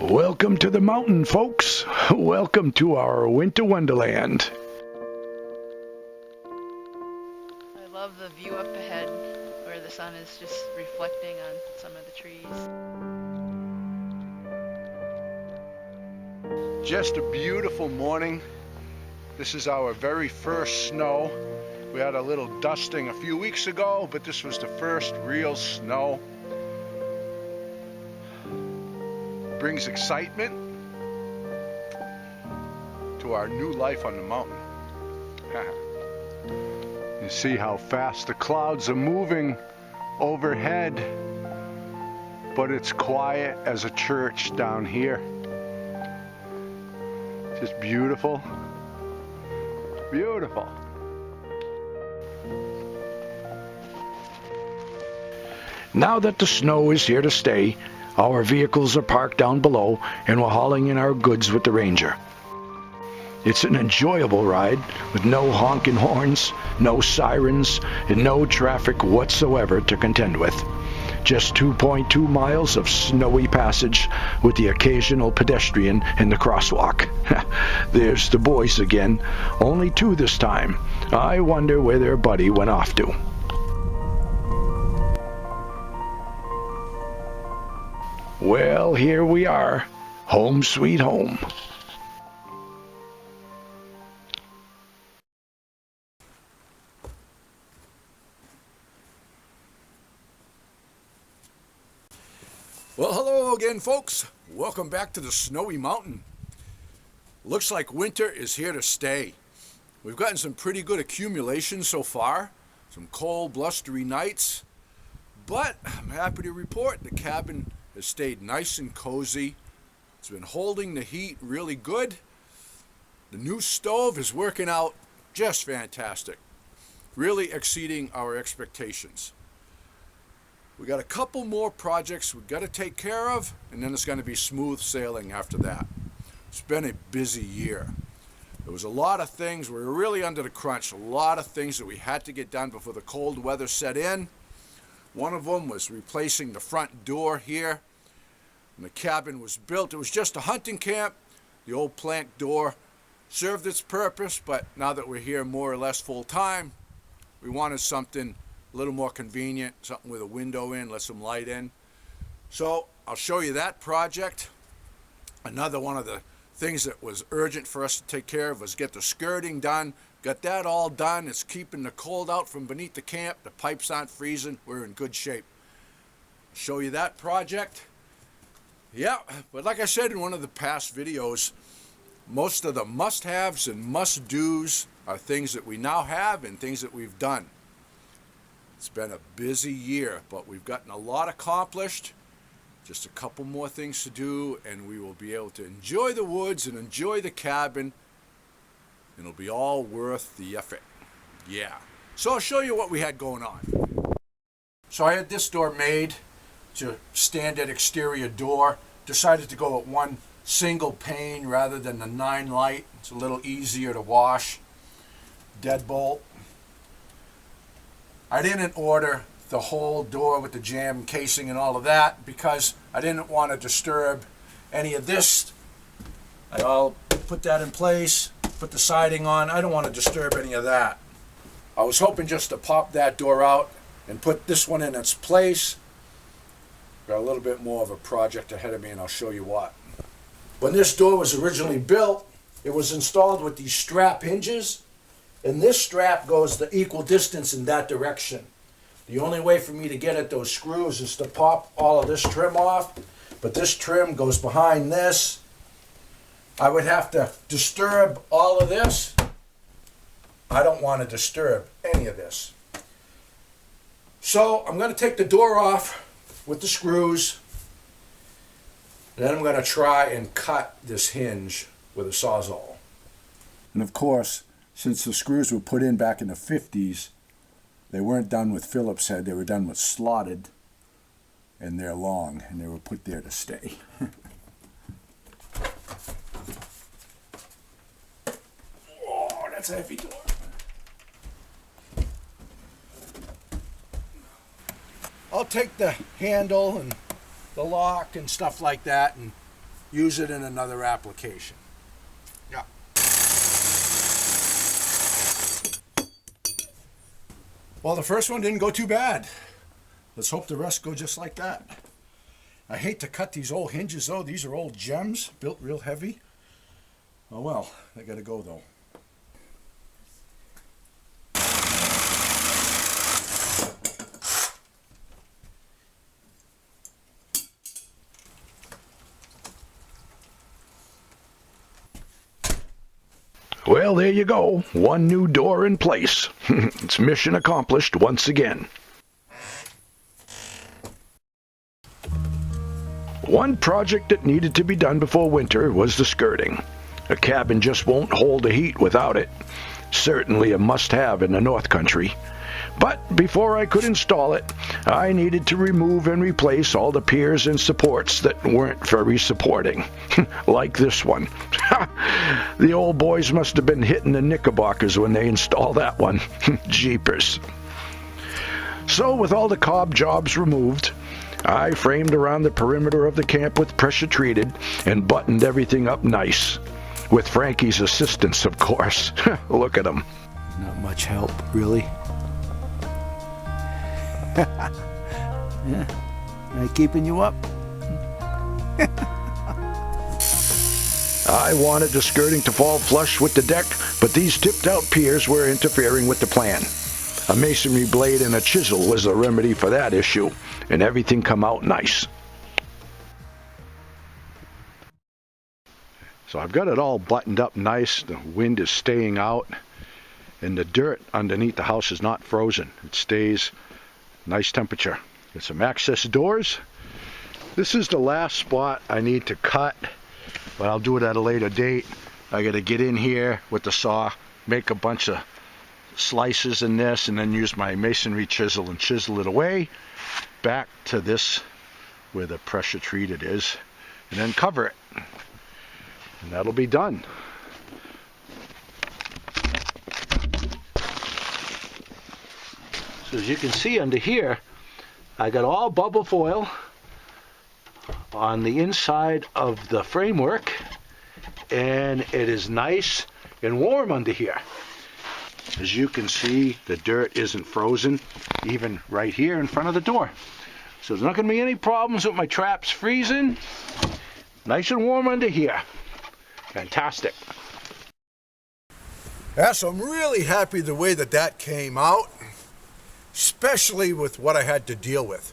Welcome to the mountain, folks. Welcome to our winter wonderland. I love the view up ahead where the sun is just reflecting on some of the trees. Just a beautiful morning. This is our very first snow. We had a little dusting a few weeks ago, but this was the first real snow. Brings excitement to our new life on the mountain. You see how fast the clouds are moving overhead, but it's quiet as a church down here. Just beautiful, beautiful. Now that the snow is here to stay, our vehicles are parked down below and we're hauling in our goods with the Ranger. It's an enjoyable ride with no honking horns, no sirens, and no traffic whatsoever to contend with. Just 2.2 miles of snowy passage with the occasional pedestrian in the crosswalk. There's the boys again, only two this time. I wonder where their buddy went off to. Well, here we are, home sweet home. Well, hello again, folks. Welcome back to the snowy mountain. Looks like winter is here to stay. We've gotten some pretty good accumulation so far, some cold, blustery nights, but I'm happy to report the cabin has stayed nice and cozy. It's been holding the heat really good. The new stove is working out just fantastic, really exceeding our expectations. We got a couple more projects we've got to take care of, and then it's going to be smooth sailing after that. It's been a busy year. There was a lot of things, we were really under the crunch, a lot of things that we had to get done before the cold weather set in. One of them was replacing the front door here. When the cabin was built, it was just a hunting camp. The old plank door served its purpose, but now that we're here more or less full time, we wanted something a little more convenient, something with a window in, let some light in. So I'll show you that project. Another one of the things that was urgent for us to take care of was get the skirting done. Got that all done. It's keeping the cold out from beneath the camp. The pipes aren't freezing. We're in good shape. Show you that project. Yeah, but like I said in one of the past videos, most of the must-haves and must-dos are things that we now have and things that we've done. It's been a busy year, but we've gotten a lot accomplished. Just a couple more things to do, and we will be able to enjoy the woods and enjoy the cabin, and it'll be all worth the effort. Yeah. So I'll show you what we had going on. So I had this door made. It's a standard exterior door. Decided to go with one single pane rather than the 9 light. It's a little easier to wash. Deadbolt. I didn't order the whole door with the jamb casing and all of that because I didn't want to disturb any of this. I'll put that in place, put the siding on. I don't want to disturb any of that. I was hoping just to pop that door out and put this one in its place. Got a little bit more of a project ahead of me, and I'll show you what. When this door was originally built, it was installed with these strap hinges, and this strap goes the equal distance in that direction. The only way for me to get at those screws is to pop all of this trim off, but this trim goes behind this. I would have to disturb all of this. I don't want to disturb any of this. So I'm going to take the door off with the screws, and then I'm going to try and cut this hinge with a Sawzall. And of course, since the screws were put in back in the 50s, they weren't done with Phillips head, they were done with slotted, and they're long, and they were put there to stay. Oh, that's a heavy door. I'll take the handle and the lock and stuff like that and use it in another application. Yeah. Well, the first one didn't go too bad. Let's hope the rest go just like that. I hate to cut these old hinges though. These are old gems, built real heavy. Oh well, they gotta go though. Well, there you go. One new door in place. It's mission accomplished once again. One project that needed to be done before winter was the skirting. A cabin just won't hold the heat without it. Certainly a must-have in the North Country. But before I could install it, I needed to remove and replace all the piers and supports that weren't very supporting. Like this one. The old boys must have been hitting the knickerbockers when they installed that one. Jeepers. So with all the cob jobs removed, I framed around the perimeter of the camp with pressure treated and buttoned everything up nice. With Frankie's assistance, of course. Look at him. Not much help, really. Yeah, am I keeping you up? I wanted the skirting to fall flush with the deck, but these tipped-out piers were interfering with the plan. A masonry blade and a chisel was the remedy for that issue, and everything come out nice. So I've got it all buttoned up nice. The wind is staying out, and the dirt underneath the house is not frozen. It stays nice temperature. Got some access doors. This is the last spot I need to cut, but I'll do it at a later date. I got to get in here with the saw, make a bunch of slices in this, and then use my masonry chisel and chisel it away back to this where the pressure treated is, and then cover it, and that'll be done. So as you can see under here, I got all bubble foil on the inside of the framework, and it is nice and warm under here. As you can see, the dirt isn't frozen, even right here in front of the door. So there's not going to be any problems with my traps freezing. Nice and warm under here. Fantastic. Yeah, so I'm really happy the way that came out, especially with what I had to deal with.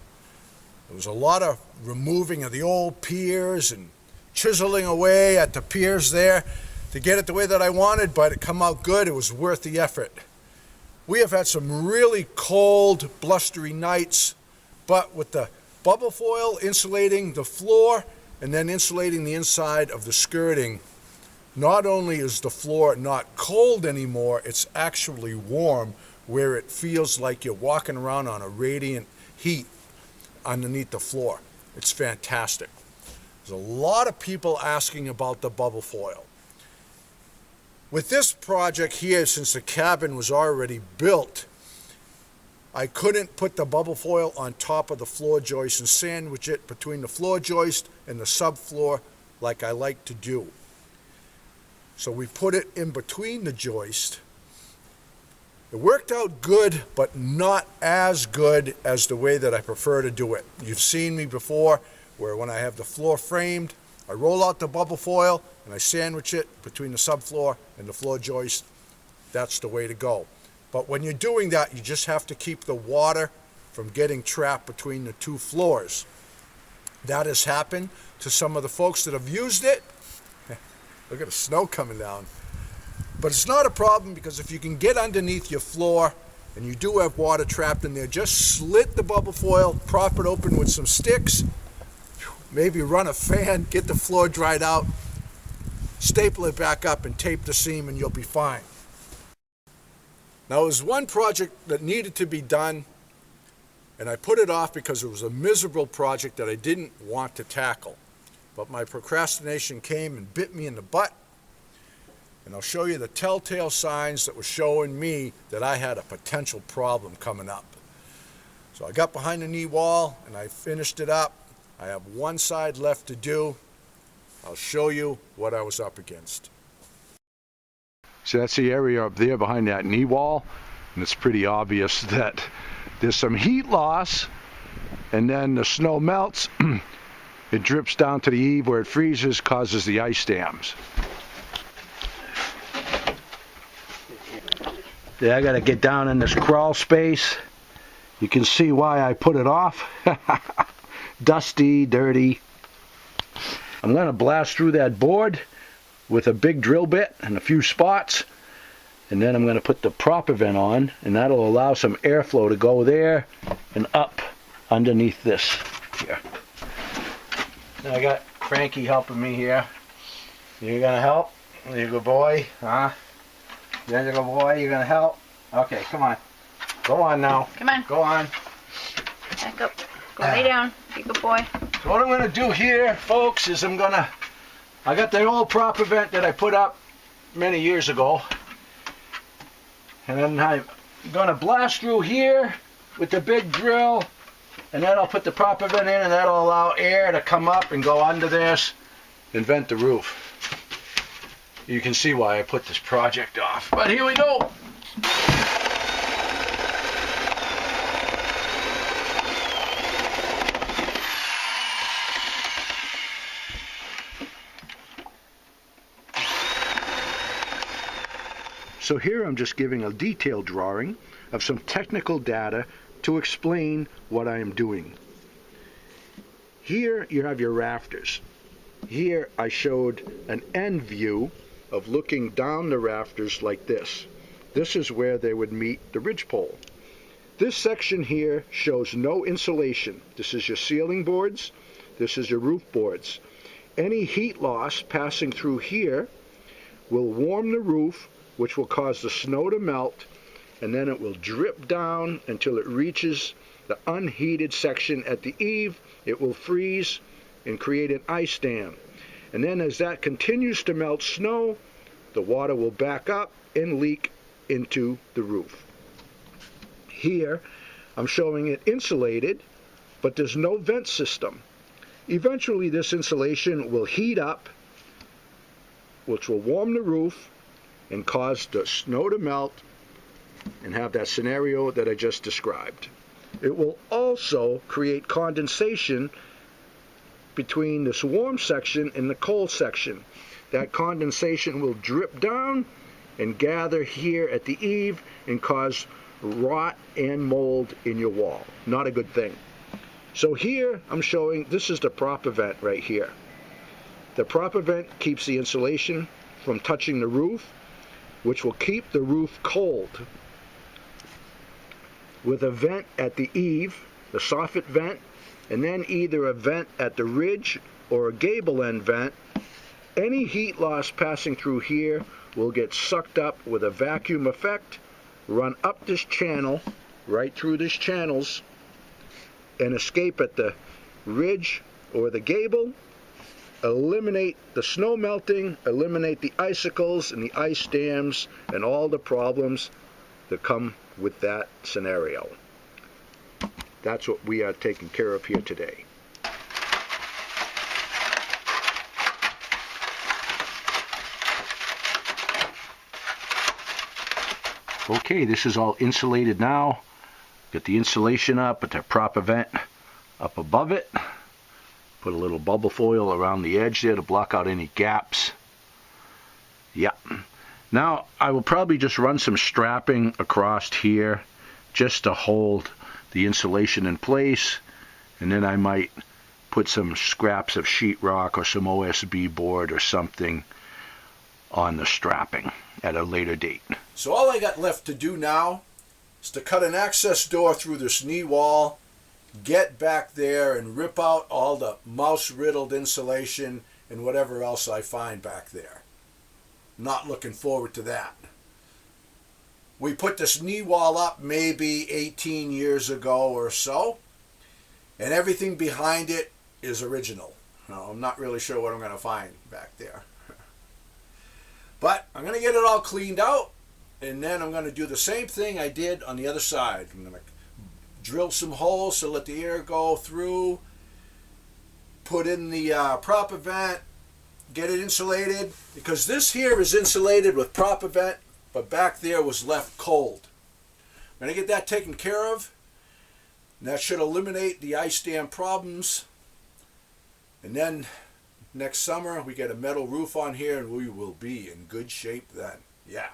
There was a lot of removing of the old piers and chiseling away at the piers there to get it the way that I wanted, but it come out good. It was worth the effort. We have had some really cold, blustery nights, but with the bubble foil insulating the floor and then insulating the inside of the skirting, not only is the floor not cold anymore, it's actually warm, where it feels like you're walking around on a radiant heat underneath the floor. It's fantastic. There's a lot of people asking about the bubble foil. With this project here, since the cabin was already built, I couldn't put the bubble foil on top of the floor joist and sandwich it between the floor joist and the subfloor like I like to do. So we put it in between the joist. It worked out good, but not as good as the way that I prefer to do it. You've seen me before, where when I have the floor framed, I roll out the bubble foil and I sandwich it between the subfloor and the floor joist. That's the way to go. But when you're doing that, you just have to keep the water from getting trapped between the two floors. That has happened to some of the folks that have used it. Look at the snow coming down. But it's not a problem, because if you can get underneath your floor and you do have water trapped in there, just slit the bubble foil, prop it open with some sticks, maybe run a fan, get the floor dried out, staple it back up and tape the seam, and you'll be fine. Now, there was one project that needed to be done, and I put it off because it was a miserable project that I didn't want to tackle. But my procrastination came and bit me in the butt, and I'll show you the telltale signs that were showing me that I had a potential problem coming up. So I got behind the knee wall and I finished it up. I have one side left to do. I'll show you what I was up against. So that's the area up there behind that knee wall, and it's pretty obvious that there's some heat loss, and then the snow melts, it drips down to the eave where it freezes, causes the ice dams. Yeah, I gotta get down in this crawl space. You can see why I put it off. Dusty, dirty. I'm gonna blast through that board with a big drill bit and a few spots, and then I'm going to put the prop vent on, and that'll allow some airflow to go there and up underneath this here. Now I got Frankie helping me here. You gonna help? You good boy? Huh? You good boy? You gonna help? Okay, come on. Go on now. Come on. Go on. Back up. Go lay down. Be a good boy. So what I'm going to do here, folks, is I got the old prop vent that I put up many years ago. And then I'm going to blast through here with the big drill. And then I'll put the prop vent in, and that'll allow air to come up and go under this and vent the roof. You can see why I put this project off. But here we go. So here I'm just giving a detailed drawing of some technical data to explain what I am doing. Here you have your rafters. Here I showed an end view of looking down the rafters like this. This is where they would meet the ridgepole. This section here shows no insulation. This is your ceiling boards. This is your roof boards. Any heat loss passing through here will warm the roof, which will cause the snow to melt, and then it will drip down until it reaches the unheated section at the eave. It will freeze and create an ice dam. And then as that continues to melt snow, the water will back up and leak into the roof. Here, I'm showing it insulated, but there's no vent system. Eventually, this insulation will heat up, which will warm the roof and cause the snow to melt and have that scenario that I just described. It will also create condensation between this warm section and the cold section. That condensation will drip down and gather here at the eave and cause rot and mold in your wall. Not a good thing. So here I'm showing, this is the prop vent right here. The prop vent keeps the insulation from touching the roof, which will keep the roof cold. With a vent at the eave, the soffit vent, and then either a vent at the ridge or a gable end vent, any heat loss passing through here will get sucked up with a vacuum effect, run up this channel, right through these channels, and escape at the ridge or the gable, eliminate the snow melting, eliminate the icicles and the ice dams and all the problems that come with that scenario. That's what we are taking care of here today. Okay, this is all insulated now. Get the insulation up, put the prop vent up above it. Put a little bubble foil around the edge there to block out any gaps. Yeah. Now, I will probably just run some strapping across here just to hold the insulation in place. And then I might put some scraps of sheetrock or some OSB board or something on the strapping at a later date. So all I got left to do now is to cut an access door through this knee wall, get back there and rip out all the mouse-riddled insulation and whatever else I find back there. Not looking forward to that. We put this knee wall up maybe 18 years ago or so, and everything behind it is original. Now, I'm not really sure what I'm going to find back there. But I'm going to get it all cleaned out, and then I'm going to do the same thing I did on the other side. I'm going to drill some holes to let the air go through, put in the prop vent, get it insulated, because this here is insulated with prop vent, but back there was left cold. I'm going to get that taken care of, and that should eliminate the ice dam problems. And then next summer we get a metal roof on here and we will be in good shape then. Yeah.